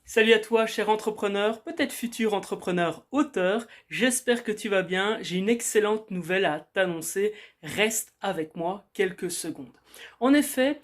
Salut à toi, cher entrepreneur, peut-être futur entrepreneur auteur. J'espère que tu vas bien. J'ai une excellente nouvelle à t'annoncer. Reste avec moi quelques secondes. En effet,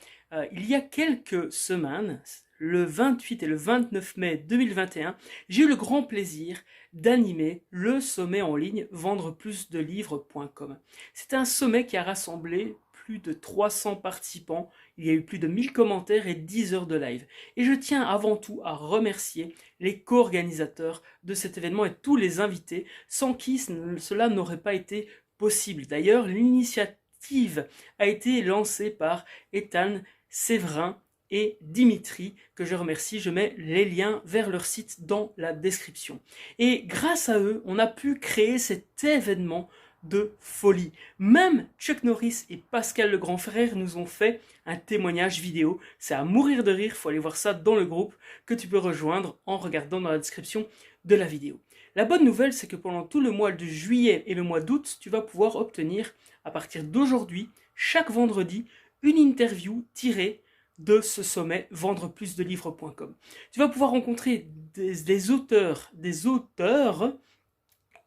il y a quelques semaines, le 28 et le 29 mai 2021, j'ai eu le grand plaisir d'animer le sommet en ligne vendreplusdelivres.com. C'est un sommet qui a rassemblé plus de 300 participants. Il y a eu plus de 1000 commentaires et 10 heures de live. Et je tiens avant tout à remercier les co-organisateurs de cet événement et tous les invités sans qui cela n'aurait pas été possible. D'ailleurs, l'initiative a été lancée par Ethan, Séverin et Dimitri, que je remercie. Je mets les liens vers leur site dans la description. Et grâce à eux, on a pu créer cet événement de folie. Même Chuck Norris et Pascal le grand frère nous ont fait un témoignage vidéo. C'est à mourir de rire, faut aller voir ça dans le groupe que tu peux rejoindre en regardant dans la description de la vidéo. La bonne nouvelle, c'est que pendant tout le mois de juillet et le mois d'août, tu vas pouvoir obtenir, à partir d'aujourd'hui, chaque vendredi, une interview tirée de ce sommet vendreplusdelivres.com. Tu vas pouvoir rencontrer des auteurs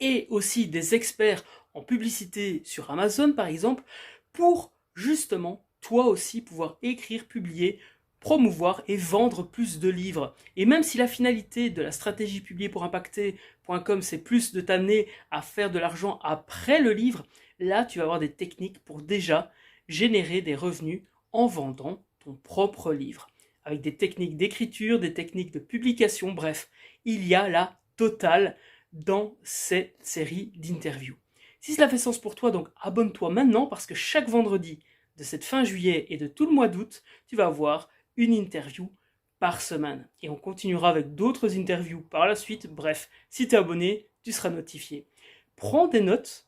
et aussi des experts en publicité sur Amazon par exemple, pour justement toi aussi pouvoir écrire, publier, promouvoir et vendre plus de livres. Et même si la finalité de la stratégie publiée pour impacter.com c'est plus de t'amener à faire de l'argent après le livre, là tu vas avoir des techniques pour déjà générer des revenus en vendant ton propre livre. Avec des techniques d'écriture, des techniques de publication, bref, il y a la totale dans cette série d'interviews. Si cela fait sens pour toi, donc abonne-toi maintenant parce que chaque vendredi de cette fin juillet et de tout le mois d'août, tu vas avoir une interview par semaine. Et on continuera avec d'autres interviews par la suite. Bref, si tu es abonné, tu seras notifié. Prends des notes,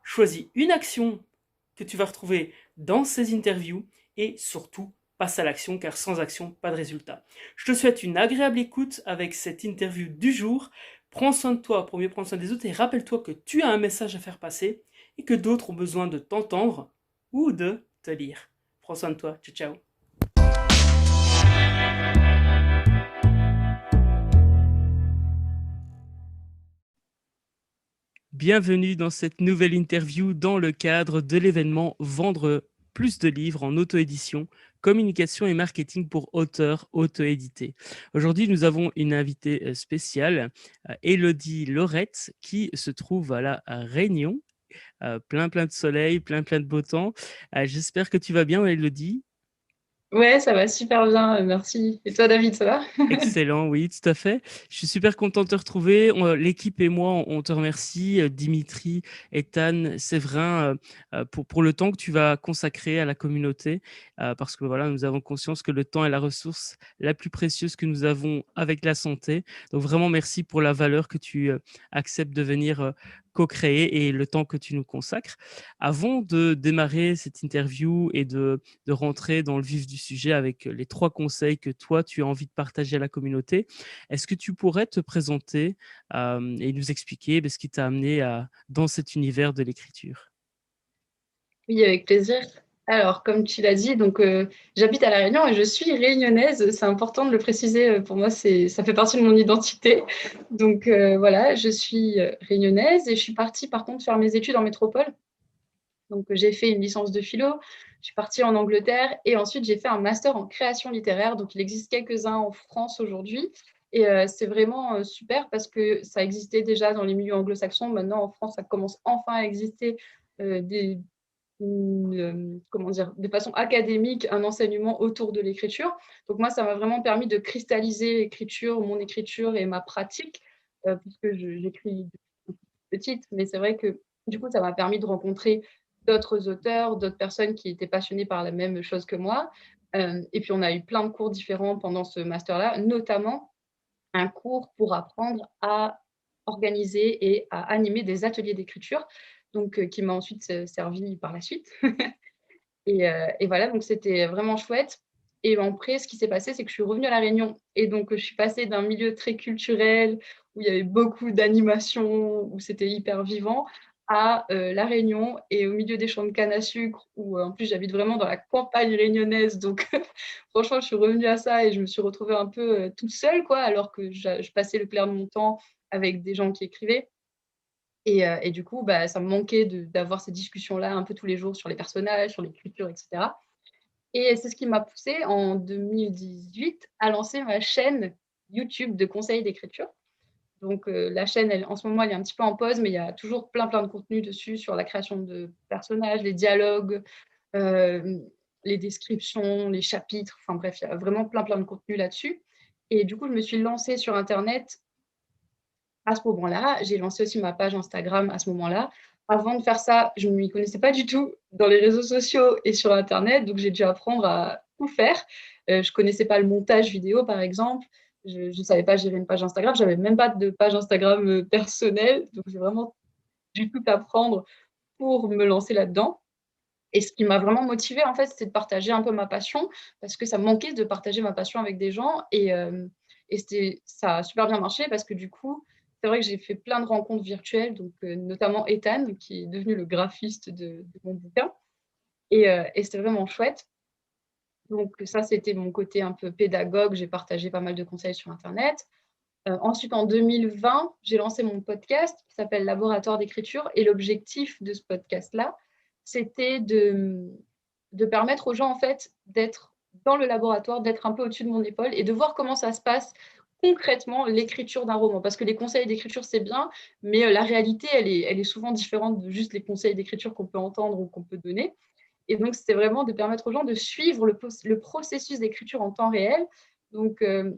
choisis une action que tu vas retrouver dans ces interviews et surtout passe à l'action car sans action, pas de résultat. Je te souhaite une agréable écoute avec cette interview du jour. Prends soin de toi pour mieux prendre soin des autres et rappelle-toi que tu as un message à faire passer et que d'autres ont besoin de t'entendre ou de te lire. Prends soin de toi. Ciao, ciao. Bienvenue dans cette nouvelle interview dans le cadre de l'événement Vendre plus de livres en auto-édition, communication et marketing pour auteurs auto-édités. Aujourd'hui, nous avons une invitée spéciale, Élodie Laurette, qui se trouve à la Réunion. Plein de soleil, plein de beau temps. J'espère que tu vas bien, Élodie. Ouais, ça va super bien, merci. Et toi, David, ça va? Excellent, oui, tout à fait. Je suis super content de te retrouver. L'équipe et moi, on te remercie, Dimitri, Ethan, Séverin, pour le temps que tu vas consacrer à la communauté, parce que voilà, nous avons conscience que le temps est la ressource la plus précieuse que nous avons avec la santé. Donc vraiment, merci pour la valeur que tu acceptes de venir co-créer et le temps que tu nous consacres. Avant de démarrer cette interview et de rentrer dans le vif du sujet avec les 3 conseils que toi, tu as envie de partager à la communauté. Est-ce que tu pourrais te présenter et nous expliquer ce qui t'a amené dans cet univers de l'écriture? Oui, avec plaisir. Alors, comme tu l'as dit, donc, j'habite à La Réunion et je suis réunionnaise. C'est important de le préciser, pour moi, ça fait partie de mon identité. Donc, voilà, je suis réunionnaise et je suis partie, par contre, faire mes études en métropole. Donc, j'ai fait une licence de philo, je suis partie en Angleterre et ensuite j'ai fait un master en création littéraire. Donc, il existe quelques-uns en France aujourd'hui et c'est vraiment super parce que ça existait déjà dans les milieux anglo-saxons. Maintenant, en France, ça commence enfin à exister des comment dire? De façon académique, un enseignement autour de l'écriture. Donc moi, ça m'a vraiment permis de cristalliser l'écriture, mon écriture et ma pratique, puisque j'écris depuis petite. Mais c'est vrai que, du coup, ça m'a permis de rencontrer d'autres auteurs, d'autres personnes qui étaient passionnées par la même chose que moi. Et puis on a eu plein de cours différents pendant ce master-là, notamment un cours pour apprendre à organiser et à animer des ateliers d'écriture, donc qui m'a ensuite servi par la suite. Et voilà, donc c'était vraiment chouette. Et après, ce qui s'est passé, c'est que je suis revenue à La Réunion et donc je suis passée d'un milieu très culturel, où il y avait beaucoup d'animation, où c'était hyper vivant, à La Réunion et au milieu des champs de canne à sucre où, en plus, j'habite vraiment dans la campagne réunionnaise donc franchement, je suis revenue à ça et je me suis retrouvée un peu, toute seule, quoi, alors que je passais le clair de mon temps avec des gens qui écrivaient et du coup, bah, ça me manquait d'avoir ces discussions-là un peu tous les jours sur les personnages, sur l'écriture et cetera et c'est ce qui m'a poussée en 2018 à lancer ma chaîne YouTube de conseils d'écriture. Donc la chaîne, elle en ce moment, elle est un petit peu en pause, mais il y a toujours plein de contenus dessus sur la création de personnages, les dialogues, hem, les descriptions, les chapitres, enfin bref, il y a vraiment plein de contenus là-dessus et du coup, je me suis lancée sur internet à ce moment-là. J'ai lancé aussi ma page Instagram à ce moment-là. Avant de faire ça, je ne m'y connaissais pas du tout dans les réseaux sociaux et sur internet, donc j'ai dû apprendre à tout faire. Je connaissais pas le montage vidéo, par exemple. Je savais pas gérer une page Instagram. J'avais même pas de page Instagram, personnelle, donc j'ai vraiment dû tout apprendre pour me lancer là-dedans et ce qui m'a vraiment motivée, en fait, c'était de partager un peu ma passion parce que ça me manquait de partager ma passion avec des gens et ça a super bien marché parce que du coup, c'est vrai que j'ai fait plein de rencontres virtuelles, donc notamment Ethan qui est devenu le graphiste de mon bouquin et c'était vraiment chouette. Donc ça, c'était mon côté un peu pédagogue, j'ai partagé pas mal de conseils sur internet. Ensuite en 2020, j'ai lancé mon podcast qui s'appelle Laboratoire d'écriture et l'objectif de ce podcast-là, c'était de permettre aux gens, en fait, d'être dans le laboratoire, d'être un peu au-dessus de mon épaule et de voir comment ça se passe concrètement, l'écriture d'un roman. Parce que les conseils d'écriture, c'est bien, mais la réalité, elle est souvent différente de juste les conseils d'écriture qu'on peut entendre ou qu'on peut donner et donc c'était vraiment de permettre aux gens de suivre le processus d'écriture en temps réel. Donc je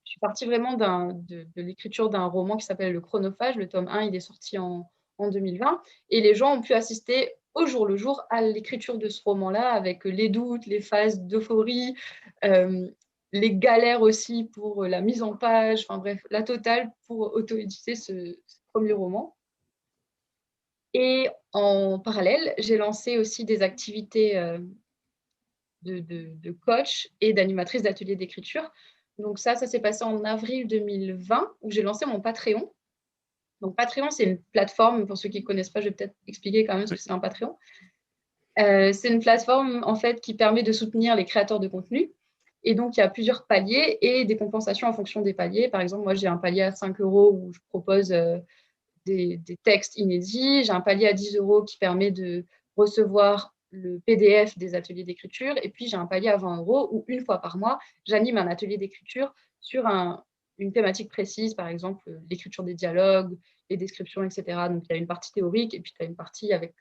suis partie vraiment de l'écriture d'un roman qui s'appelle Le Chronophage. Le tome 1, il est sorti en 2020 et les gens ont pu assister au jour le jour à l'écriture de ce roman-là avec les doutes, les phases d'euphorie, hem, les galères aussi pour, la mise en page, enfin bref, la totale pour auto-éditer ce 1er roman et en parallèle, j'ai lancé aussi des activités, de coach et d'animatrice d'ateliers d'écriture. Donc ça s'est passé en avril 2020 où j'ai lancé mon Patreon. Donc Patreon, c'est une plateforme, pour ceux qui ne connaissent pas, je vais peut-être expliquer quand même ce Oui. que c'est un Patreon. C'est une plateforme en fait qui permet de soutenir les créateurs de contenu et donc il y a plusieurs paliers et des compensations en fonction des paliers. Par exemple, moi j'ai un palier à 5 € où je propose, des textes inédits. J'ai un palier à 10 € qui permet de recevoir le PDF des ateliers d'écriture et puis j'ai un palier à 20 € où une fois par mois, j'anime un atelier d'écriture sur une thématique précise, par exemple, l'écriture des dialogues, les descriptions et cetera. Donc il y a une partie théorique et puis tu as une partie avec,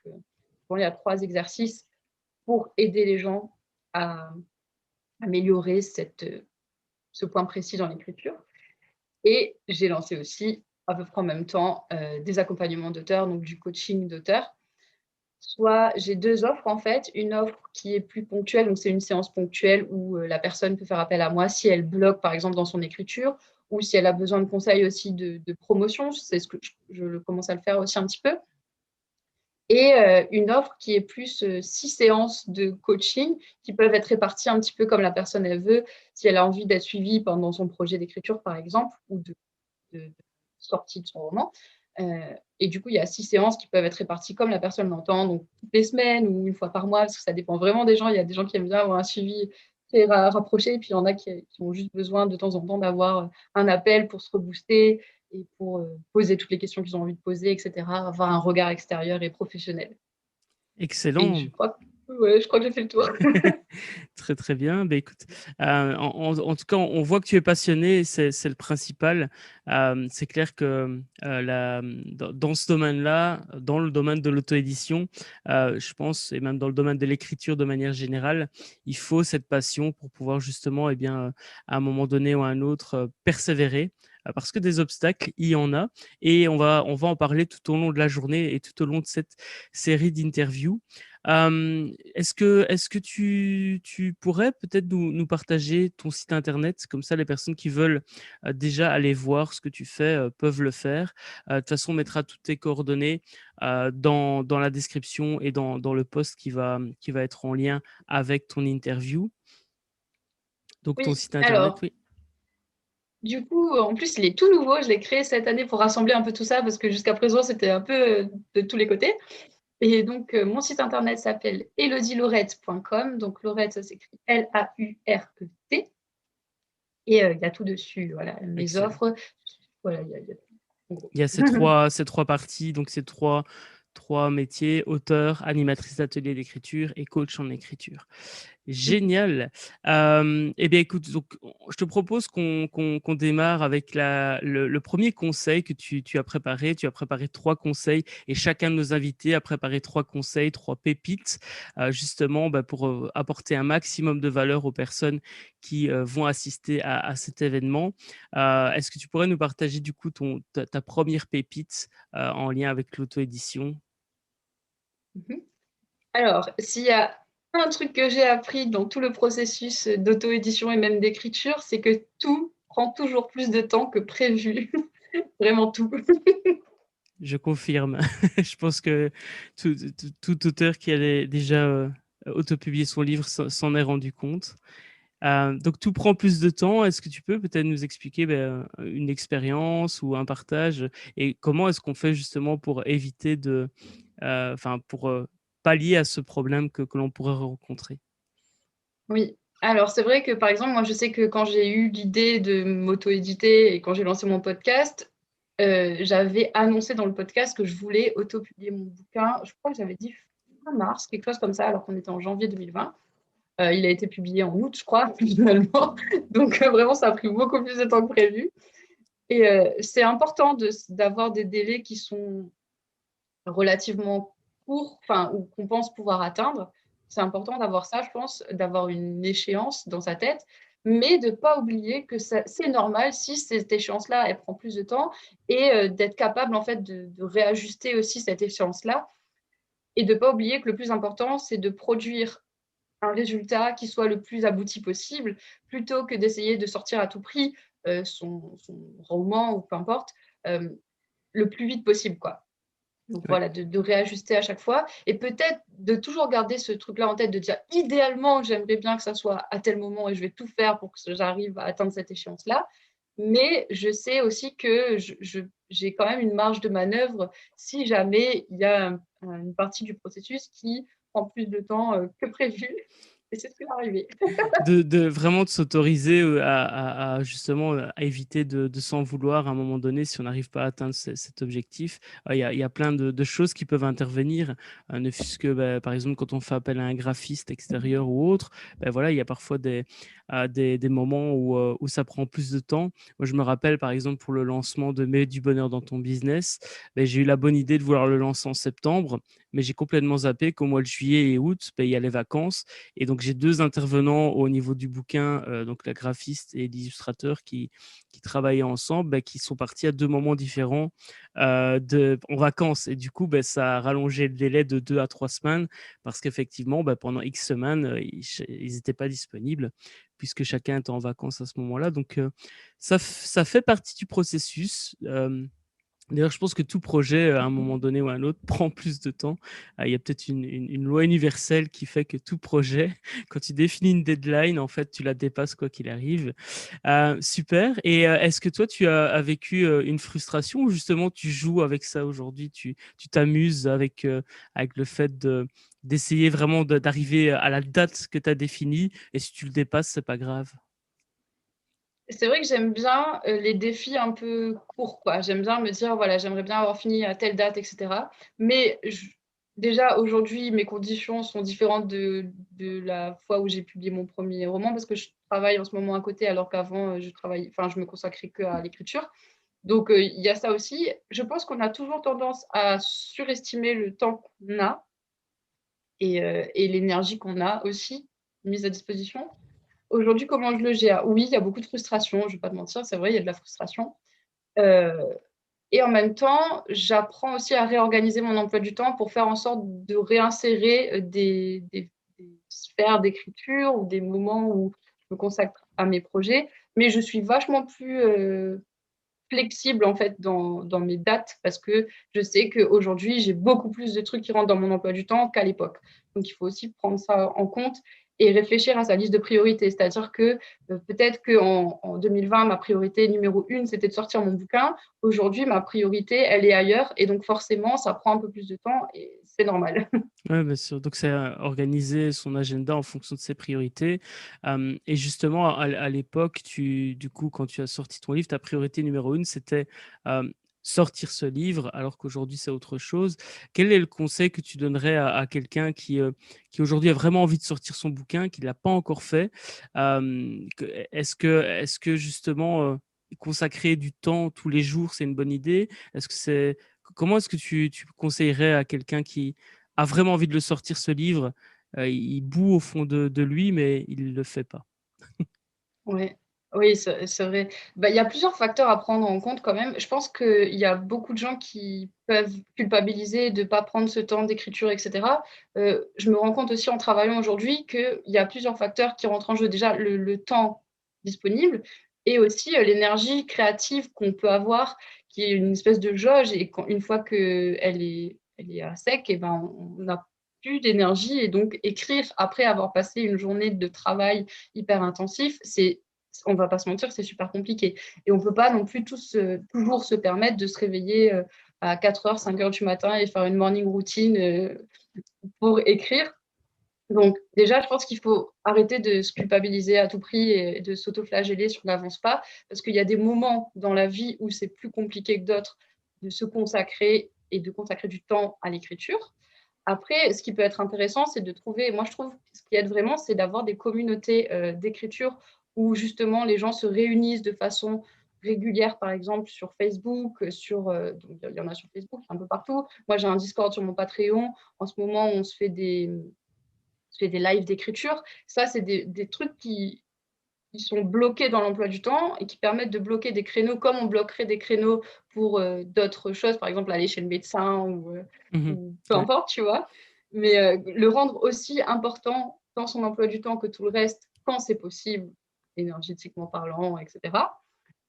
bon, il y a 3 exercices pour aider les gens à améliorer ce point précis dans l'écriture. Et j'ai lancé aussi, à peu près en même temps, des accompagnements d'auteurs, donc du coaching d'auteurs. Soit j'ai 2 offres en fait, une offre qui est plus ponctuelle, donc c'est une séance ponctuelle où, la personne peut faire appel à moi si elle bloque par exemple dans son écriture ou si elle a besoin de conseils aussi de promotion. C'est ce que je commence à le faire aussi un petit peu et une offre qui est plus, 6 séances de coaching qui peuvent être réparties un petit peu comme la personne elle veut. Si elle a envie d'être suivie pendant son projet d'écriture par exemple ou de sortie de son roman. Et du coup, il y a 6 séances qui peuvent être réparties comme la personne l'entend, donc toutes les semaines ou une fois par mois, parce que ça dépend vraiment des gens. Il y a des gens qui aiment bien avoir un suivi très rapproché, et puis il y en a qui ont juste besoin de temps en temps d'avoir un appel pour se rebooster et pour poser toutes les questions qu'ils ont envie de poser, et cetera, avoir un regard extérieur et professionnel. Et Excellent. je crois que j'ai fait le tour. Très, très bien. Beh, écoute, en tout cas, on voit que tu es passionné, c'est le principal. C'est clair que, dans ce domaine-là, dans le domaine de l'auto-édition, je pense et même dans le domaine de l'écriture de manière générale, il faut cette passion pour pouvoir justement et bien, à un moment donné ou à un autre, persévérer, parce que des obstacles, il y en a et on va en parler tout au long de la journée et tout au long de cette série d'interviews. Est-ce que tu pourrais peut-être nous partager ton site internet? Comme ça, les personnes qui veulent, déjà aller voir ce que tu fais, peuvent le faire. De toute façon, on mettra toutes tes coordonnées, dans la description et dans le post qui va être en lien avec ton interview. Donc ton Oui, site internet, alors oui. Du coup, en plus, il est tout nouveau. Je l'ai créé cette année pour rassembler un peu tout ça parce que jusqu'à présent, c'était un peu de tous les côtés. Et donc, mon site internet s'appelle elodieLaurette.com. Donc, Laurette, ça s'écrit Laurett. Et il y a tout dessus. Voilà, mes Excellent. offres. Voilà, il y a tout, en gros. Il y a ces trois parties, donc ces trois métiers, auteur, animatrice d'atelier d'écriture et coach en écriture. Génial. Eh bien, écoute, donc, je te propose qu'on démarre avec le premier conseil que tu as préparé. Tu as préparé 3 conseils et chacun de nos invités a préparé 3 conseils, 3 pépites, justement pour apporter un maximum de valeur aux personnes qui vont assister à cet événement. Est-ce que tu pourrais nous partager du coup ta première pépite en lien avec l'auto-édition? Mhm. Alors, s'il y a un truc que j'ai appris dans tout le processus d'auto-édition et même d'écriture, c'est que tout prend toujours plus de temps que prévu. Vraiment tout. Je confirme. Je pense que tout auteur qui a déjà autopublié son livre s'en est rendu compte. Donc tout prend plus de temps. Est-ce que tu peux peut-être nous expliquer une expérience ou un partage et comment est-ce qu'on fait justement pour éviter enfin pour pallier à ce problème que l'on pourrait rencontrer? Oui. Alors, c'est vrai que, par exemple, moi, je sais que quand j'ai eu l'idée de m'auto-éditer et quand j'ai lancé mon podcast, j'avais annoncé dans le podcast que je voulais auto-publier mon bouquin. Je crois que j'avais dit fin mars, quelque chose comme ça, alors qu'on était en janvier 2020. Il a été publié en août, je crois, finalement. Donc, vraiment, ça a pris beaucoup plus de temps que prévu. Et c'est important d'avoir des délais qui sont relativement court, enfin, ou qu'on pense pouvoir atteindre. C'est important d'avoir ça, je pense, d'avoir une échéance dans sa tête, mais de ne pas oublier que c'est normal si cette échéance-là, elle prend plus de temps et d'être capable, en fait, de réajuster aussi cette échéance-là et de ne pas oublier que le plus important, c'est de produire un résultat qui soit le plus abouti possible, plutôt que d'essayer de sortir à tout prix son roman ou peu importe, le plus vite possible, quoi. Donc Oui. voilà, de réajuster à chaque fois et peut-être de toujours garder ce truc-là en tête, de dire: «Idéalement, j'aimerais bien que ça soit à tel moment et je vais tout faire pour que j'arrive à atteindre cette échéance-là». Mais je sais aussi que j'ai quand même une marge de manœuvre si jamais il y a une partie du processus qui prend plus de temps, que prévu et c'est ce qui va arriver. De vraiment de s'autoriser, à justement, à éviter de s'en vouloir à un moment donné si on n'arrive pas à atteindre cet objectif. Il y a plein de choses qui peuvent intervenir, ne fût-ce que, par exemple, quand on fait appel à un graphiste extérieur ou autre, voilà, il y a parfois des moments où ça prend plus de temps. Moi, je me rappelle, par exemple, pour le lancement de Mets du bonheur dans ton business, j'ai eu la bonne idée de vouloir le lancer en septembre, mais j'ai complètement zappé qu'au mois de juillet et août, il y a les vacances et donc j'ai 2 intervenants au niveau du bouquin, donc la graphiste et l'illustrateur qui travaillaient ensemble, qui sont partis à 2 moments différents, en vacances et du coup, ça a rallongé le délai de 2 à 3 semaines parce qu'effectivement, pendant X semaines, ils étaient pas disponibles puisque chacun était en vacances à ce moment-là donc ça fait partie du processus, d'ailleurs, je pense que tout projet, à un moment donné ou à un autre, prend plus de temps. Il y a peut-être une loi universelle qui fait que tout projet, quand tu définis une deadline, en fait, tu la dépasses quoi qu'il arrive. Super et est-ce que toi, tu as vécu, une frustration ou justement tu joues avec ça aujourd'hui? Tu t'amuses avec le fait d'essayer vraiment d'arriver à la date que tu as définie et si tu le dépasses, c'est pas grave? C'est vrai que j'aime bien, les défis un peu courts, quoi. J'aime bien me dire: «Voilà, j'aimerais bien avoir fini à telle date» et cetera. Mais déjà aujourd'hui, mes conditions sont différentes de la fois où j'ai publié mon premier roman parce que je travaille en ce moment à côté alors qu'avant, je me consacrais qu'à l'écriture. Donc il y a ça aussi. Je pense qu'on a toujours tendance à surestimer le temps qu'on a et l'énergie qu'on a aussi mise à disposition. Aujourd'hui, comment je le gère? Oui, il y a beaucoup de frustration, je ne vais pas te mentir, c'est vrai, il y a de la frustration, heu et en même temps, j'apprends aussi à réorganiser mon emploi du temps pour faire en sorte de réinsérer, des sphères d'écriture ou des moments où je me consacre à mes projets. Mais je suis vachement plus, flexible, en fait, dans mes dates parce que je sais qu'aujourd'hui, j'ai beaucoup plus de trucs qui rentrent dans mon emploi du temps qu'à l'époque. Donc il faut aussi prendre ça en compte et réfléchir à sa liste de priorités. C'est-à-dire que peut-être qu'en 2020, ma priorité numéro une, c'était de sortir mon bouquin. Aujourd'hui, ma priorité, elle est ailleurs. Et donc, forcément, ça prend un peu plus de temps et c'est normal. Ouais, bien sûr. Donc, c'est organiser son agenda en fonction de ses priorités. Et justement, à l'époque, du coup, quand tu as sorti ton livre, ta priorité numéro une, c'était sortir ce livre, alors qu'aujourd'hui, c'est autre chose. Quel est le conseil que tu donnerais à quelqu'un qui aujourd'hui a vraiment envie de sortir son bouquin, qui ne l'a pas encore fait? Est-ce que justement, consacrer du temps tous les jours, c'est une bonne idée? Comment est-ce que tu conseillerais à quelqu'un qui a vraiment envie de le sortir ce livre, il bout au fond de lui, mais il le fait pas. Ouais. Oui, c'est vrai. Bah, il y a plusieurs facteurs à prendre en compte quand même. Je pense qu'il y a beaucoup de gens qui peuvent culpabiliser de ne pas prendre ce temps d'écriture et cetera. Je me rends compte aussi en travaillant aujourd'hui qu'il y a plusieurs facteurs qui rentrent en jeu. Déjà le temps disponible et aussi, l'énergie créative qu'on peut avoir, qui est une espèce de jauge et quand une fois qu'elle est à sec et ben, on n'a plus d'énergie et donc écrire après avoir passé une journée de travail hyper intensif, on va pas se mentir, c'est super compliqué. Et on peut pas non plus toujours se permettre de se réveiller à 4 heures, 5 heures du matin et faire une morning routine pour écrire. Donc déjà, je pense qu'il faut arrêter de se culpabiliser à tout prix et de s'auto-flageller si on n'avance pas, parce qu'il y a des moments dans la vie où c'est plus compliqué que d'autres de se consacrer et de consacrer du temps à l'écriture. Après, ce qui peut être intéressant, c'est de trouver moi je trouve ce qui aide vraiment, c'est d'avoir des communautés, d'écriture où justement les gens se réunissent de façon régulière, par exemple sur Facebook, donc il y en a sur Facebook, il y en a un peu partout. Moi, j'ai un Discord sur mon Patreon. En ce moment, on se fait des lives d'écriture. Ça, c'est des trucs qui sont bloqués dans l'emploi du temps et qui permettent de bloquer des créneaux comme on bloquerait des créneaux pour, d'autres choses, par exemple aller chez le médecin Mmh. ou peu Ouais, importe, tu vois? Mais, le rendre aussi important dans son emploi du temps que tout le reste, quand c'est possible, énergétiquement parlant et cetera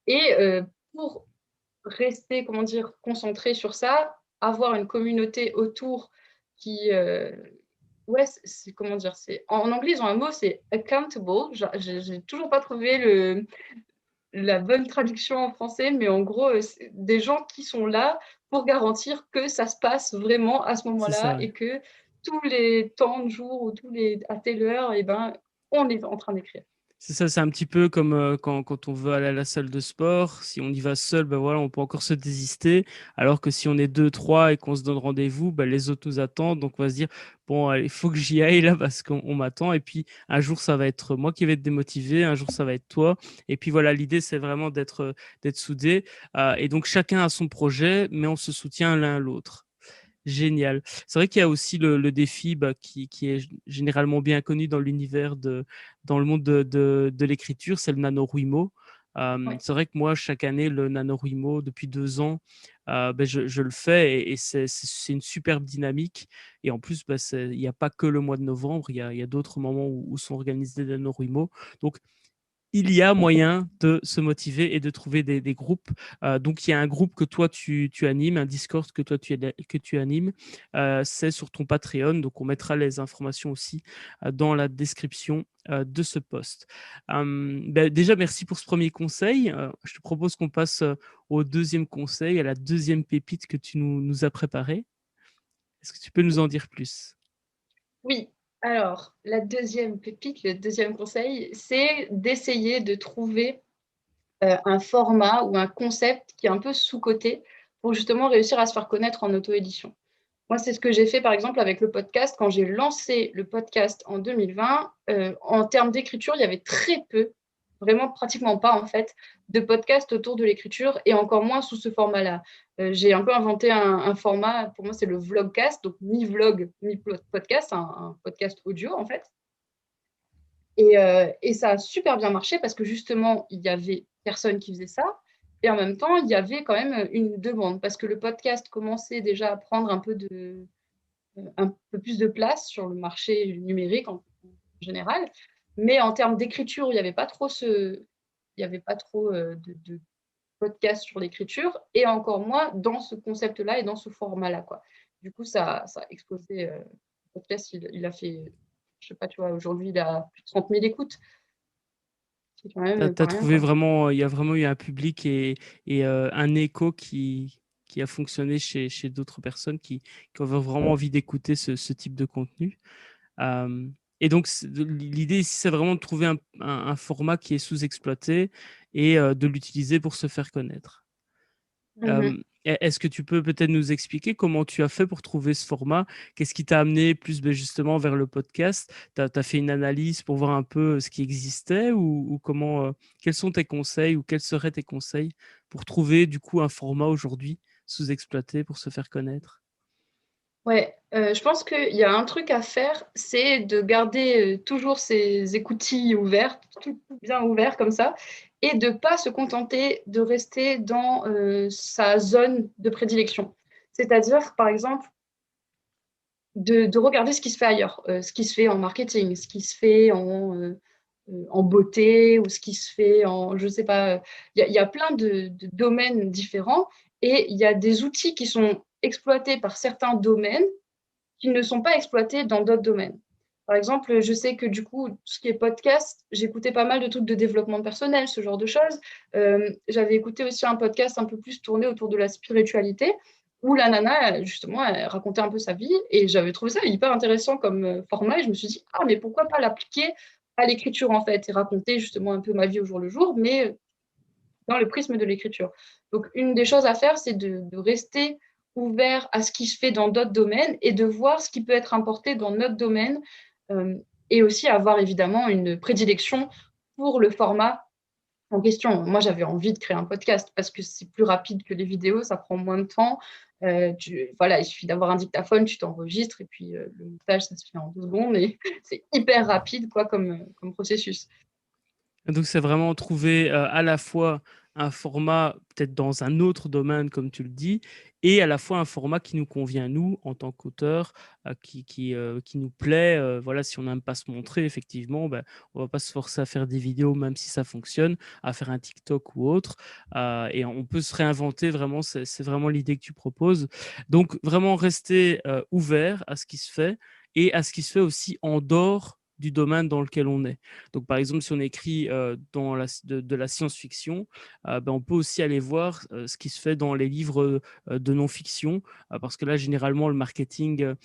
et pour rester, comment dire, concentré sur ça, avoir une communauté autour qui, ouais, c'est comment dire? C'est en anglais, ils ont un mot, c'est accountable. J'ai toujours pas trouvé la bonne traduction en français, mais en gros, c'est des gens qui sont là pour garantir que ça se passe vraiment à ce c'est moment-là ça, ouais. et que tous les temps de jour ou à telle heure et ben, on est en train d'écrire. C'est ça, c'est un petit peu comme, quand on veut aller à la salle de sport, si on y va seul, bah, voilà, on peut encore se désister, alors que si on est deux, trois et qu'on se donne rendez-vous, bah, les autres nous attendent, donc on va se dire: «Bon, allez, il faut que j'y aille là parce qu'on m'attend» et puis un jour ça va être moi qui vais être démotivé, un jour ça va être toi et puis voilà, l'idée c'est vraiment d'être soudés, et donc chacun a son projet, mais on se soutient l'un l'autre. Génial. C'est vrai qu'il y a aussi le défi, bah, qui est généralement bien connu dans le monde de l'écriture, c'est le NaNoWriMo. Ouais. C'est vrai que moi, chaque année, le NaNoWriMo, depuis 2 ans, beh, je le fais et c'est une superbe dynamique et en plus, bah, il y a pas que le mois de novembre, il y a d'autres moments où sont organisés des NaNoWriMo. Donc il y a moyen de se motiver et de trouver des groupes. Donc il y a un groupe que toi tu animes, un Discord que tu animes, c'est sur ton Patreon, donc on mettra les informations aussi, dans la description, de ce post. Bah, déjà merci pour ce premier conseil, je te propose qu'on passe, au deuxième conseil, à la deuxième pépite que tu nous as préparée. Est-ce que tu peux nous en dire plus? Oui, alors la deuxième pépite, le deuxième conseil, c'est d'essayer de trouver un format ou un concept qui est un peu sous-coté pour justement réussir à se faire connaître en auto-édition. Moi, c'est ce que j'ai fait, par exemple, avec le podcast. Quand j'ai lancé le podcast en 2020, en termes d'écriture, il y avait très peu, vraiment pratiquement pas, en fait, de podcasts autour de l'écriture et encore moins sous ce format-là. J'ai un peu inventé un format, pour moi, c'est le vlogcast, donc mi-vlog, mi-podcast, un podcast audio, en fait. Et ça a super bien marché parce que justement, il y avait personne qui faisait ça et en même temps, il y avait quand même, une demande parce que le podcast commençait déjà à prendre un peu plus de place sur le marché numérique en général. Mais en termes d'écriture, il y avait pas trop, de podcasts sur l'écriture et encore moins dans ce concept-là et dans ce format-là, quoi. Du coup, ça a explosé, le podcast, il a fait je sais pas, tu vois, aujourd'hui, il a plus de 30 000 écoutes. C'est quand Tu même pas as rien, trouvé quoi. vraiment, il y a vraiment eu un public et un écho qui a fonctionné chez d'autres personnes qui ont vraiment envie d'écouter ce type de contenu. Euh, et donc, l'idée ici, c'est vraiment de trouver un format qui est sous-exploité et de l'utiliser pour se faire connaître. Mhm. Est-ce que tu peux peut-être nous expliquer comment tu as fait pour trouver ce format? Qu'est-ce qui t'a amené plus justement vers le podcast? Tu as fait une analyse pour voir un peu ce qui existait ou comment, quels sont tes conseils ou quels seraient tes conseils pour trouver du coup un format aujourd'hui sous-exploité pour se faire connaître? Ouais, je pense qu'il y a un truc à faire, c'est de garder toujours ses écoutilles ouvertes, tout bien ouverts comme ça, et de pas se contenter de rester dans sa zone de prédilection. C'est-à-dire, par exemple, de regarder ce qui se fait ailleurs, ce qui se fait en marketing, ce qui se fait en beauté ou ce qui se fait en, je sais pas, il y a plein de domaines différents et il y a des outils qui sont exploités par certains domaines qui ne sont pas exploités dans d'autres domaines. Par exemple, je sais que du coup, tout ce qui est podcast, j'écoutais pas mal de trucs de développement personnel, ce genre de choses. J'avais écouté aussi un podcast un peu plus tourné autour de la spiritualité, où la nana, justement, elle racontait un peu sa vie, et j'avais trouvé ça hyper intéressant comme format, et je me suis dit, ah, mais pourquoi pas l'appliquer à l'écriture, en fait, et raconter justement un peu ma vie au jour le jour, mais dans le prisme de l'écriture. Donc, une des choses à faire, c'est de rester ouvert à ce qui se fait dans d'autres domaines et de voir ce qui peut être importé dans notre domaine euh, et aussi avoir évidemment une prédilection pour le format en question. Moi, j'avais envie de créer un podcast parce que c'est plus rapide que les vidéos, ça prend moins de temps. Voilà, il suffit d'avoir un dictaphone, tu t'enregistres et puis le montage, ça se fait en 2 secondes et c'est hyper rapide quoi, comme processus. Donc, c'est vraiment trouver à la fois un format peut-être dans un autre domaine, comme tu le dis, et à la fois un format qui nous convient, nous, en tant qu'auteurs, qui nous plaît. Voilà, si on n'aime pas se montrer, effectivement, ben, on va pas se forcer à faire des vidéos, même si ça fonctionne, à faire un TikTok ou autre. Et on peut se réinventer, vraiment, c'est vraiment l'idée que tu proposes. Donc, vraiment rester ouvert à ce qui se fait et à ce qui se fait aussi en dehors du domaine dans lequel on est. Donc, par exemple, si on écrit de la science-fiction, ben, on peut aussi aller voir ce qui se fait dans les livres de non-fiction, parce que là, généralement, le marketing,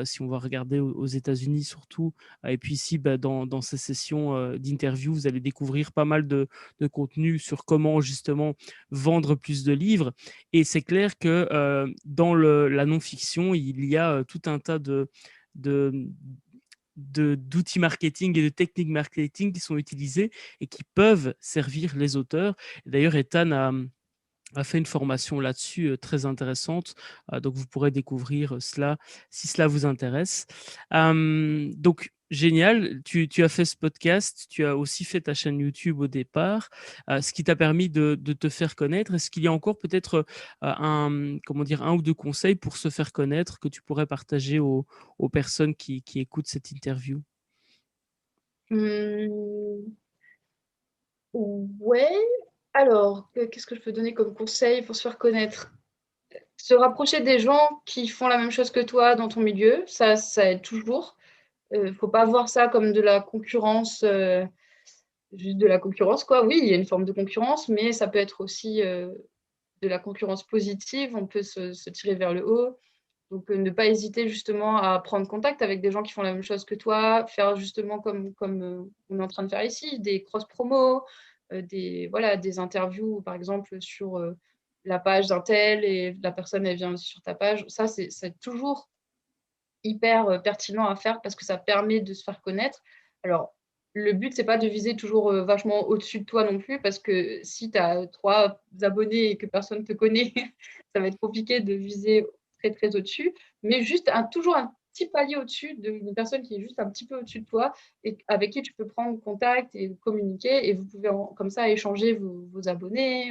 si on va regarder aux États-Unis surtout, et puis ici, ben, dans ces sessions d'interview, vous allez découvrir pas mal de contenu sur comment justement vendre plus de livres. Et c'est clair que dans la non-fiction, il y a tout un tas de, d'outils marketing et de techniques marketing qui sont utilisés et qui peuvent servir les auteurs. D'ailleurs, Ethan a fait une formation là-dessus très intéressante. Donc, vous pourrez découvrir cela si cela vous intéresse. Donc, génial. Tu as fait ce podcast. Tu as aussi fait ta chaîne YouTube au départ, ce qui t'a permis de te faire connaître. Est-ce qu'il y a encore peut-être comment dire, un ou deux conseils pour se faire connaître que tu pourrais partager aux personnes qui écoutent cette interview? Hum, ouais. Alors, qu'est-ce que je peux donner comme conseil pour se faire connaître? Se rapprocher des gens qui font la même chose que toi dans ton milieu, ça aide toujours. Faut pas voir ça comme de la concurrence, juste de la concurrence, quoi. Oui, il y a une forme de concurrence, mais ça peut être aussi de la concurrence positive. On peut se tirer vers le haut. Donc, ne pas hésiter justement à prendre contact avec des gens qui font la même chose que toi, faire justement comme on est en train de faire ici, des cross-promos, voilà, des interviews, par exemple, sur la page d'un tel et la personne, elle vient aussi sur ta page. Ça, c'est toujours hyper pertinent à faire parce que ça permet de se faire connaître. Alors, le but, c'est pas de viser toujours vachement au-dessus de toi non plus, parce que si tu as 3 abonnés et que personne ne te connaît, ça va être compliqué de viser très, très au-dessus. Mais juste toujours un petit palier au-dessus d'une personne qui est juste un petit peu au-dessus de toi et avec qui tu peux prendre contact et communiquer. Et vous pouvez comme ça échanger vos abonnés,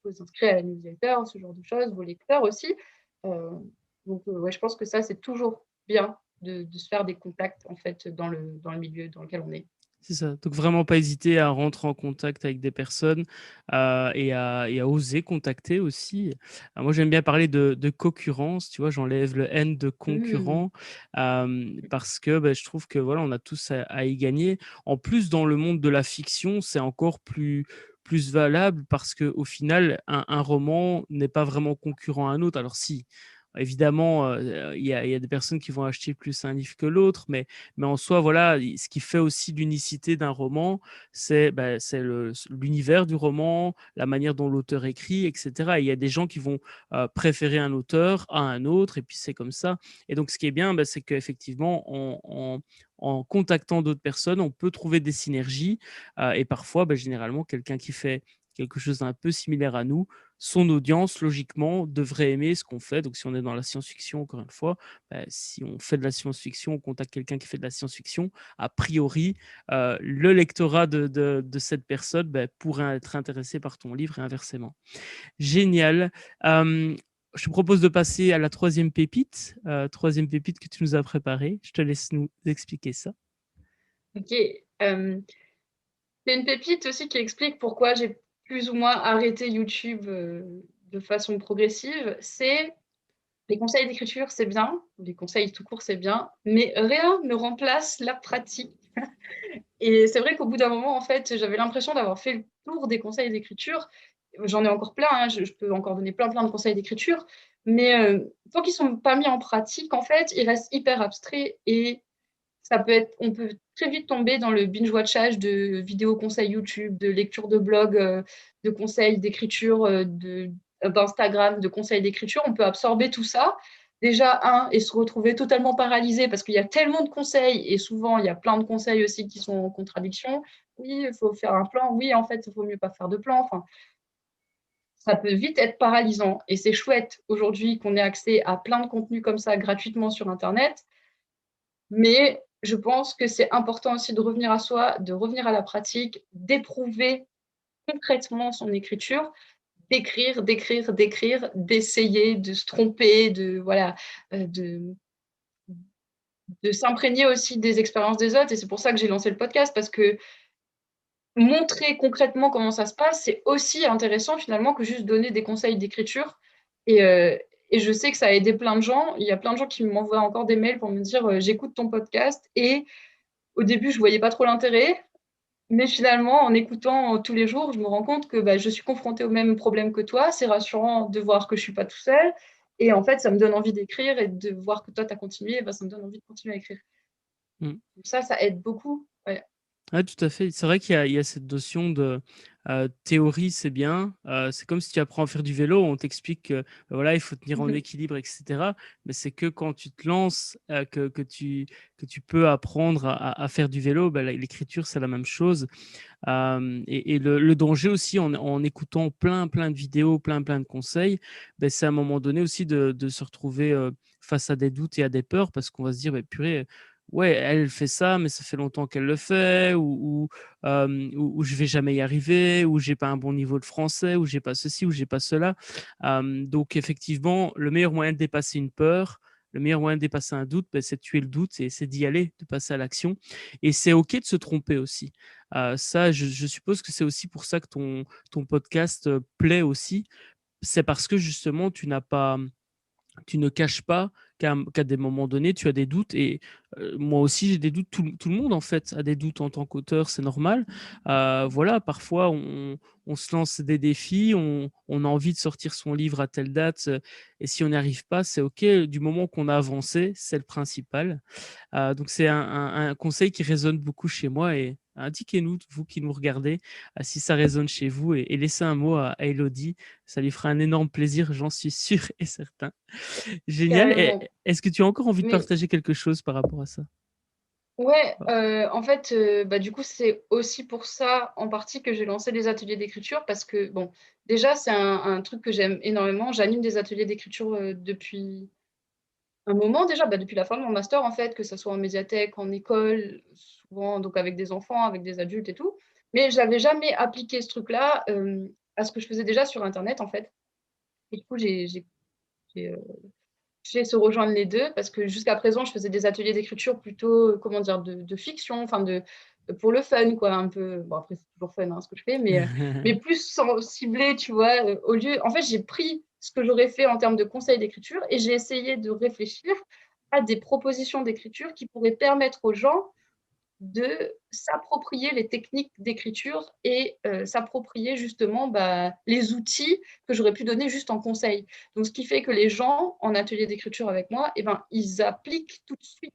vous inscrire à la newsletter, ce genre de choses, vos lecteurs aussi. Euh, donc, ouais, je pense que ça, c'est toujours bien de se faire des contacts en fait dans le milieu dans lequel on est. C'est ça. Donc vraiment pas hésiter à rentrer en contact avec des personnes et à oser contacter aussi. Moi j'aime bien parler de concurrence, tu vois, j'enlève le N de Mmh. concurrent parce que je trouve que voilà, on a tous à y gagner. En plus, dans le monde de la fiction, c'est encore plus valable parce que au final, un roman n'est pas vraiment concurrent à un autre. Alors si, évidemment, il y a des personnes qui vont acheter plus un livre que l'autre, mais en soi, voilà, ce qui fait aussi l'unicité d'un roman, c'est l'univers du roman, la manière dont l'auteur écrit, etc. Et il y a des gens qui vont préférer un auteur à un autre, et puis c'est comme ça. Et donc, ce qui est bien, c'est qu'effectivement, en contactant d'autres personnes, on peut trouver des synergies. Et parfois, généralement, quelqu'un qui fait quelque chose d'un peu similaire à nous, son audience, logiquement, devrait aimer ce qu'on fait. Donc, si on est dans la science-fiction, encore une fois, si on fait de la science-fiction, on contacte quelqu'un qui fait de la science-fiction, a priori, le lectorat de cette personne pourrait être intéressé par ton livre et inversement. Génial. Je te propose de passer à la troisième pépite que tu nous as préparée. Je te laisse nous expliquer ça. OK, c'est une pépite aussi qui explique pourquoi j'ai plus ou moins arrêté YouTube, de façon progressive. C'est les conseils d'écriture, c'est bien, les conseils tout court, c'est bien, mais rien ne remplace la pratique. Et c'est vrai qu'au bout d'un moment, en fait, j'avais l'impression d'avoir fait le tour des conseils d'écriture. J'en ai encore plein, hein, je peux encore donner plein de conseils d'écriture, mais tant qu'ils sont pas mis en pratique, en fait, ils restent hyper abstraits et on peut très vite tomber dans le binge watchage de vidéos conseils YouTube, de lecture de blogs, de conseils d'écriture, d'Instagram, de conseils d'écriture. On peut absorber tout ça. Déjà, et se retrouver totalement paralysé parce qu'il y a tellement de conseils et souvent, il y a plein de conseils aussi qui sont en contradiction. Oui, il faut faire un plan. Oui, en fait, il vaut mieux pas faire de plan. Enfin, ça peut vite être paralysant et c'est chouette aujourd'hui qu'on ait accès à plein de contenus comme ça gratuitement sur internet. Mais je pense que c'est important aussi de revenir à soi, de revenir à la pratique, d'éprouver concrètement son écriture, d'écrire, d'essayer, de se tromper, voilà, de s'imprégner aussi des expériences des autres et c'est pour ça que j'ai lancé le podcast parce que montrer concrètement comment ça se passe, c'est aussi intéressant finalement que juste donner des conseils d'écriture et je sais que ça a aidé plein de gens. Il y a plein de gens qui m'envoient encore des mails pour me dire, «J'écoute ton podcast» et au début, je voyais pas trop l'intérêt, mais finalement, en écoutant tous les jours, je me rends compte que, je suis confrontée au même problème que toi. C'est rassurant de voir que je suis pas tout seul et en fait, ça me donne envie d'écrire et de voir que toi, tu as continué, ça me donne envie de continuer à écrire. Mm. Donc ça aide beaucoup. Ouais. Ouais, tout à fait. C'est vrai qu'il y a cette notion de théorie, c'est bien. C'est comme si tu apprends à faire du vélo, on t'explique que voilà, il faut tenir en équilibre, etc. Mais c'est que quand tu te lances, que tu peux apprendre à faire du vélo. L'écriture, c'est la même chose. Et le danger aussi en écoutant plein de vidéos, plein de conseils, c'est à un moment donné aussi de se retrouver face à des doutes et à des peurs parce qu'on va se dire, purée, ouais, elle fait ça, mais ça fait longtemps qu'elle le fait, ou je vais jamais y arriver, ou j'ai pas un bon niveau de français, ou j'ai pas ceci, ou j'ai pas cela. Donc effectivement, le meilleur moyen de dépasser une peur, le meilleur moyen de dépasser un doute, c'est de tuer le doute, c'est d'y aller, de passer à l'action. Et c'est OK de se tromper aussi. Ça, je suppose que c'est aussi pour ça que ton podcast plaît aussi. C'est parce que justement, tu ne caches pas qu'à des moments donnés, tu as des doutes. Et moi aussi, j'ai des doutes. Tout le monde, en fait, a des doutes en tant qu'auteur, c'est normal. Voilà, parfois, on se lance des défis, on a envie de sortir son livre à telle date, et si on n'y arrive pas, c'est OK. Du moment qu'on a avancé, c'est le principal. Donc, c'est un conseil qui résonne beaucoup chez moi. Et indiquez-nous, vous qui nous regardez, si ça résonne chez vous, et laissez un mot à Elodie. Ça lui fera un énorme plaisir, j'en suis sûr et certain. Génial. Carrément. Est-ce que tu as encore envie de Mais partager quelque chose par rapport à ça? ouais, en fait, du coup, c'est aussi pour ça, en partie, que j'ai lancé les ateliers d'écriture parce que, bon, déjà, c'est un truc que j'aime énormément. J'anime des ateliers d'écriture, depuis un moment déjà, depuis la fin de mon master en fait, que ça soit en médiathèque, en école, souvent donc avec des enfants, avec des adultes et tout. Mais j'avais jamais appliqué ce truc-là, à ce que je faisais déjà sur internet en fait. Et du coup, j'ai, fait se rejoindre les 2 parce que jusqu'à présent, je faisais des ateliers d'écriture plutôt, comment dire? De fiction, enfin pour le fun, quoi, un peu. Bon, après, c'est toujours fun, hein, ce que je fais, mais plus ciblé, tu vois. Au lieu, en fait, j'ai pris ce que j'aurais fait en termes de conseils d'écriture et j'ai essayé de réfléchir à des propositions d'écriture qui pourraient permettre aux gens de s'approprier les techniques d'écriture et s'approprier justement les outils que j'aurais pu donner juste en conseil. Donc, ce qui fait que les gens en atelier d'écriture avec moi, eh ben, ils appliquent tout de suite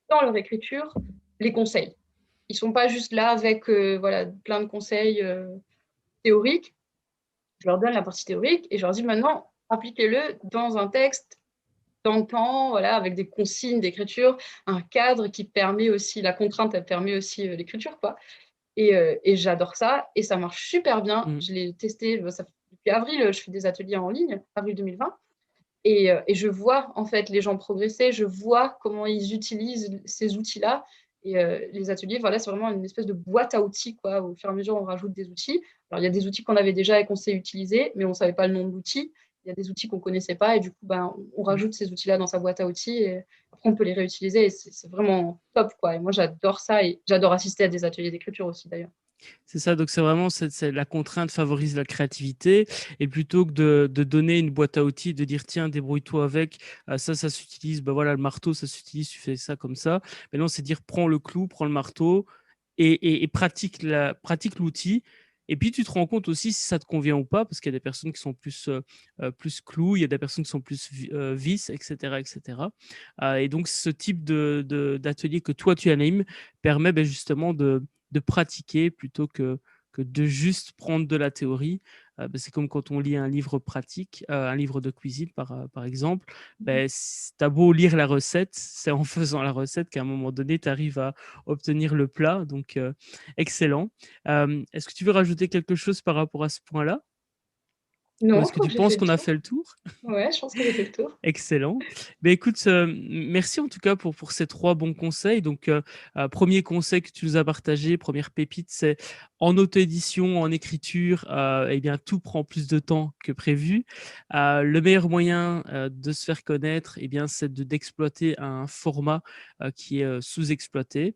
dans leur écriture les conseils. Ils ne sont pas juste là avec voilà, plein de conseils théoriques. Je leur donne la partie théorique et je leur dis maintenant, appliquez-le dans un texte dans le temps, voilà, avec des consignes d'écriture, un cadre qui permet aussi, la contrainte, elle permet aussi l'écriture, quoi. Et j'adore ça, et ça marche super bien. Mmh. Je l'ai testé, depuis avril, je fais des ateliers en ligne, avril 2020, et je vois en fait les gens progresser, je vois comment ils utilisent ces outils-là. Et les ateliers, voilà, c'est vraiment une espèce de boîte à outils, quoi. Au fur et à mesure, on rajoute des outils. Alors, il y a des outils qu'on avait déjà et qu'on sait utiliser, mais on ne savait pas le nom de l'outil. Il y a des outils qu'on ne connaissait pas, et du coup, on Mmh. rajoute ces outils-là dans sa boîte à outils, et après, on peut les réutiliser, et c'est vraiment top, quoi. Et moi, j'adore ça, et j'adore assister à des ateliers d'écriture aussi, d'ailleurs. C'est ça, donc c'est vraiment la contrainte favorise la créativité et plutôt que de donner une boîte à outils, de dire: «Tiens, débrouille-toi avec, ça s'utilise, bah, voilà, le marteau, ça s'utilise, tu fais ça comme ça». Mais non, c'est dire: «Prends le clou, prends le marteau et pratique l'outil» et puis tu te rends compte aussi si ça te convient ou pas parce qu'il y a des personnes qui sont plus clou, il y a des personnes qui sont plus vis et cetera et cetera. Et donc ce type d'atelier que toi tu animes permet, beh, justement de pratiquer plutôt que de juste prendre de la théorie. Bah, c'est comme quand on lit un livre pratique, un livre de cuisine par exemple, beh, tu as beau lire la recette, c'est en faisant la recette qu'à un moment donné, tu arrives à obtenir le plat, donc excellent. Est-ce que tu veux rajouter quelque chose par rapport à ce point-là? Ou Non, est-ce je que crois tu que j'ai fait penses le qu'on a tour. fait le tour? Ouais, je pense que j'ai fait le tour. Excellent. Beh, écoute, merci en tout cas pour ces 3 bons conseils. Donc, 1er conseil que tu nous as partagé, première pépite, c'est en auto-édition, en écriture, et bien, tout prend plus de temps que prévu. Le meilleur moyen, de se faire connaître, et bien, c'est d'exploiter un format, qui est, sous-exploité,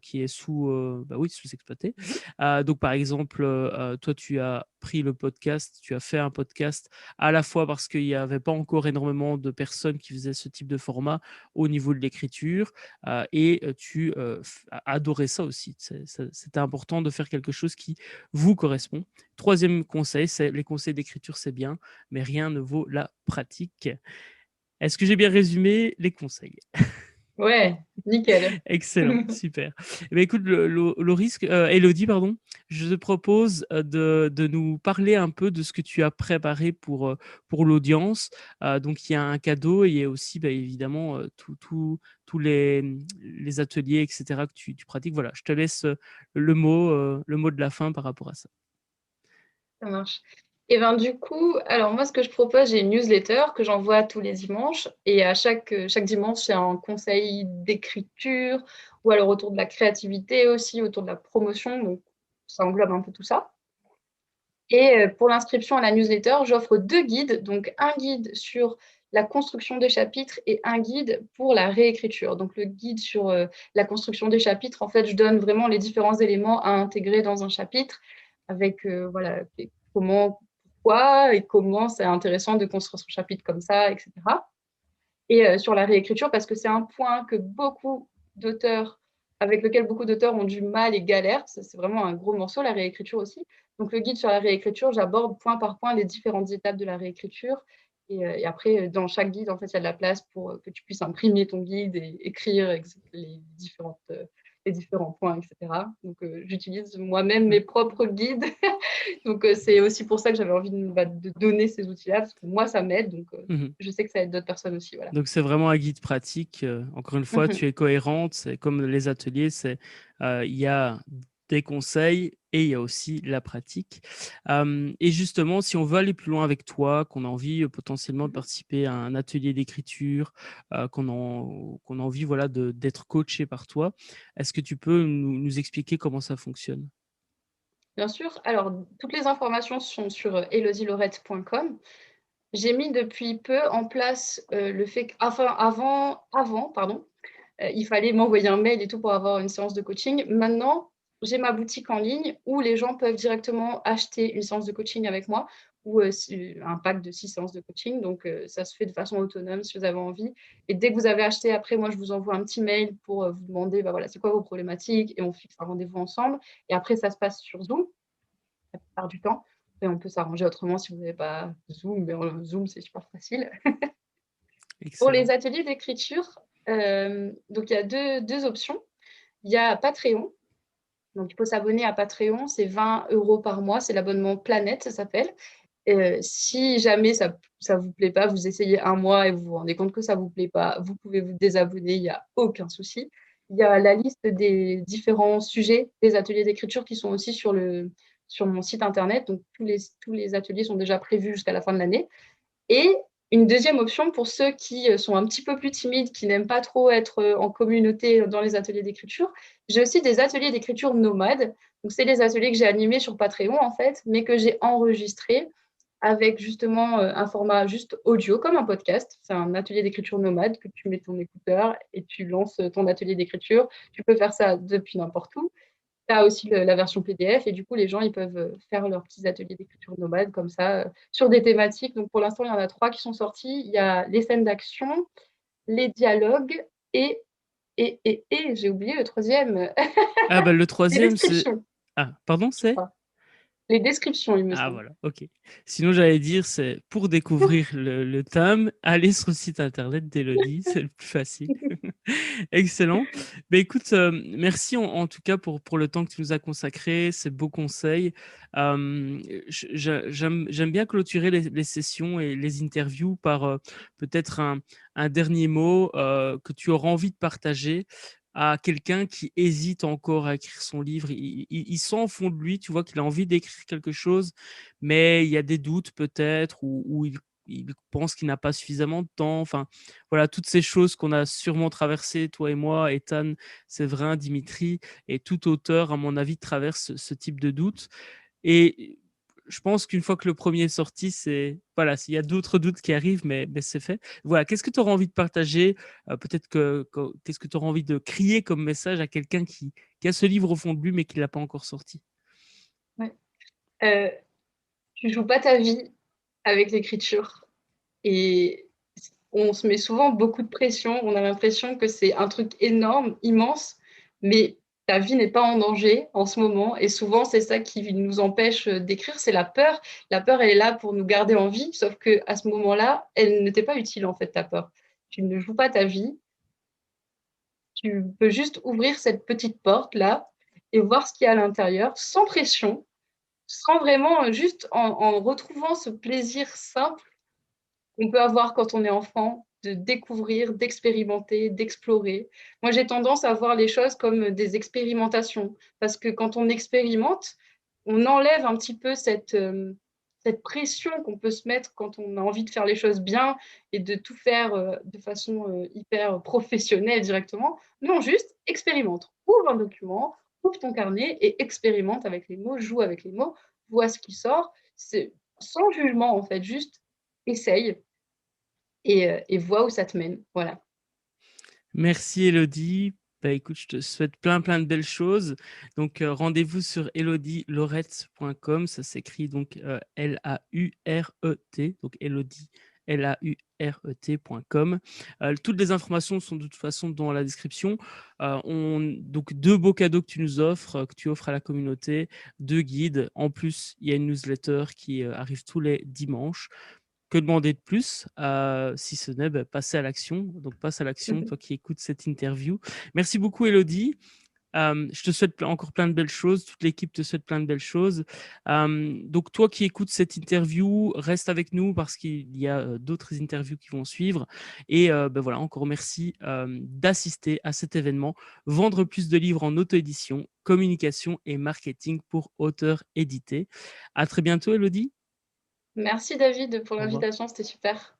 qui est bah, oui, sous-exploité. Mmh. Donc par exemple, toi, tu as pris le podcast, tu as fait un podcast à la fois parce qu'il n'y avait pas encore énormément de personnes qui faisaient ce type de format au niveau de l'écriture, et tu adorais ça aussi. C'était important de faire quelque chose qui vous correspond. Troisième conseil, c'est les conseils d'écriture, c'est bien, mais rien ne vaut la pratique. Est-ce que j'ai bien résumé les conseils? Ouais, nickel. Excellent, super. Eh beh, écoute, Loris, Élodie, pardon, je te propose, de nous parler un peu de ce que tu as préparé pour l'audience. Donc il y a un cadeau et il y a aussi, bah, évidemment, tous les ateliers et cetera que tu pratiques. Voilà, je te laisse, le mot de la fin par rapport à ça. Ça marche. Et ben, du coup, alors moi, ce que je propose, j'ai une newsletter que j'envoie tous les dimanches, et à chaque dimanche, c'est un conseil d'écriture, ou alors autour de la créativité aussi, autour de la promotion, donc ça englobe un peu tout ça. Et pour l'inscription à la newsletter, j'offre 2 guides, donc un guide sur la construction des chapitres et un guide pour la réécriture. Donc le guide sur, la construction des chapitres, en fait, je donne vraiment les différents éléments à intégrer dans un chapitre avec, voilà, et pourquoi et comment c'est intéressant de construire son chapitre comme ça, et cetera. Et sur la réécriture, parce que c'est un point que avec lequel beaucoup d'auteurs ont du mal et galèrent. C'est vraiment un gros morceau, la réécriture aussi. Donc le guide sur la réécriture, j'aborde point par point les différentes étapes de la réécriture, et après, dans chaque guide, en fait, il y a de la place pour, que tu puisses imprimer ton guide et écrire les différents points, et cetera. Donc j'utilise moi-même Mmh. mes propres guides. Donc c'est aussi pour ça que j'avais envie de donner ces outils-là, parce que moi, ça m'aide, donc Mmh. je sais que ça aide d'autres personnes aussi, voilà. Donc c'est vraiment un guide pratique, encore une fois, tu Mmh. es cohérente, c'est comme les ateliers, il y a des conseils et il y a aussi la pratique. Et justement, si on veut aller plus loin avec toi, qu'on a envie, potentiellement de Mmh. participer à un atelier d'écriture, qu'on a envie, voilà, d'être coaché par toi, est-ce que tu peux nous expliquer comment ça fonctionne? Bien sûr. Alors, toutes les informations sont sur, elodylorette.com. J'ai mis depuis peu en place, le fait avant, pardon, il fallait m'envoyer un mail et tout pour avoir une séance de coaching. Maintenant, j'ai ma boutique en ligne où les gens peuvent directement acheter une séance de coaching avec moi ou un pack de 6 séances de coaching. Donc, ça se fait de façon autonome si vous avez envie. Et dès que vous avez acheté, après, moi, je vous envoie un petit mail pour vous demander, bah, voilà, c'est quoi vos problématiques et on fixe un rendez-vous ensemble. Et après, ça se passe sur Zoom la plupart du temps. Et on peut s'arranger autrement si vous n'avez pas Zoom, mais Zoom, c'est super facile. Pour les Excellent. ateliers d'écriture, donc il y a deux options. Il y a Patreon. Donc, il faut s'abonner à Patreon, c'est 20 € par mois, c'est l'abonnement Planète, ça s'appelle. Si jamais ça vous plaît pas, vous essayez un mois et vous vous rendez compte que ça vous plaît pas, vous pouvez vous désabonner, il y a aucun souci. Il y a la liste des différents sujets des ateliers d'écriture qui sont aussi sur mon site internet. Donc, tous les ateliers sont déjà prévus jusqu'à la fin de l'année. Et une deuxième option pour ceux qui sont un petit peu plus timides, qui n'aiment pas trop être en communauté dans les ateliers d'écriture, j'ai aussi des ateliers d'écriture nomades. Donc, c'est les ateliers que j'ai animés sur Patreon, en fait, mais que j'ai enregistrés avec justement un format juste audio, comme un podcast. C'est un atelier d'écriture nomade que tu mets ton écouteur et tu lances ton atelier d'écriture. Tu peux faire ça depuis n'importe où. Tu as aussi la version PDF et du coup, les gens, ils peuvent faire leurs petits ateliers d'écriture nomade comme ça, sur des thématiques. Donc, pour l'instant, il y en a 3 qui sont sortis. Il y a les scènes d'action, les dialogues et j'ai oublié le troisième, Ah bah, le les troisième, c'est... descriptions, Ah, pardon, je c'est? crois. Les descriptions, il me Ah semble. voilà, ok. Sinon, j'allais dire, c'est pour découvrir le thème, aller sur le site internet d'Elodie, c'est le plus facile. Excellent. Ben écoute, merci en tout cas pour le temps que tu nous as consacré, ces beaux conseils. J'aime bien clôturer les sessions et les interviews par peut-être un dernier mot que tu auras envie de partager à quelqu'un qui hésite encore à écrire son livre. Il sent au fond de lui, tu vois, qu'il a envie d'écrire quelque chose, mais il y a des doutes peut-être, ou il pense qu'il n'a pas suffisamment de temps. Enfin, voilà, toutes ces choses qu'on a sûrement traversées, toi et moi, Ethan, Séverin, Dimitri, et tout auteur, à mon avis, traverse ce type de doute. Et je pense qu'une fois que le premier est sorti, c'est voilà, s'il y a d'autres doutes qui arrivent, mais c'est fait. Voilà, qu'est-ce que tu auras envie de partager? Peut-être qu'est-ce que tu auras envie de crier comme message à quelqu'un qui a ce livre au fond de lui, mais qui l'a pas encore sorti? Ouais. Euh, Tu joues pas ta vie avec l'écriture et on se met souvent beaucoup de pression. On a l'impression que c'est un truc énorme, immense, mais ta vie n'est pas en danger en ce moment. Et souvent, c'est ça qui nous empêche d'écrire, c'est la peur. La peur, elle est là pour nous garder en vie, sauf que à ce moment-là, elle ne t'est pas utile en fait, ta peur. Tu ne joues pas ta vie. Tu peux juste ouvrir cette petite porte là et voir ce qu'il y a à l'intérieur, sans pression, sans vraiment, juste en retrouvant ce plaisir simple qu'on peut avoir quand on est enfant, de découvrir, d'expérimenter, d'explorer. Moi, j'ai tendance à voir les choses comme des expérimentations, parce que quand on expérimente, on enlève un petit peu cette pression qu'on peut se mettre quand on a envie de faire les choses bien et de tout faire de façon hyper professionnelle directement. Non, juste expérimente. Ouvre un document, ouvre ton carnet et expérimente avec les mots, joue avec les mots, vois ce qui sort. C'est sans jugement, en fait, juste essaye et vois où ça te mène. Voilà. Merci Elodie. Bah, écoute, je te souhaite plein de belles choses. Donc, rendez-vous sur elodielorette.com. Ça s'écrit donc L-A-U-R-E-T. Donc, Elodie, L-A-U-R-E-T.com. Toutes les informations sont de toute façon dans la description. Donc, 2 beaux cadeaux que tu nous offres, que tu offres à la communauté, 2 guides. En plus, il y a une newsletter qui arrive tous les dimanches. Que demander de plus, si ce n'est passer à l'action. Donc, passe à l'action, toi qui écoutes cette interview. Merci beaucoup, Elodie. Je te souhaite encore plein de belles choses. Toute l'équipe te souhaite plein de belles choses. Donc, toi qui écoutes cette interview, reste avec nous parce qu'il y a d'autres interviews qui vont suivre. Et voilà, encore merci d'assister à cet événement. Vendre plus de livres en auto-édition, communication et marketing pour auteurs édités. À très bientôt, Elodie. Merci David pour Au revoir. l'invitation, c'était super.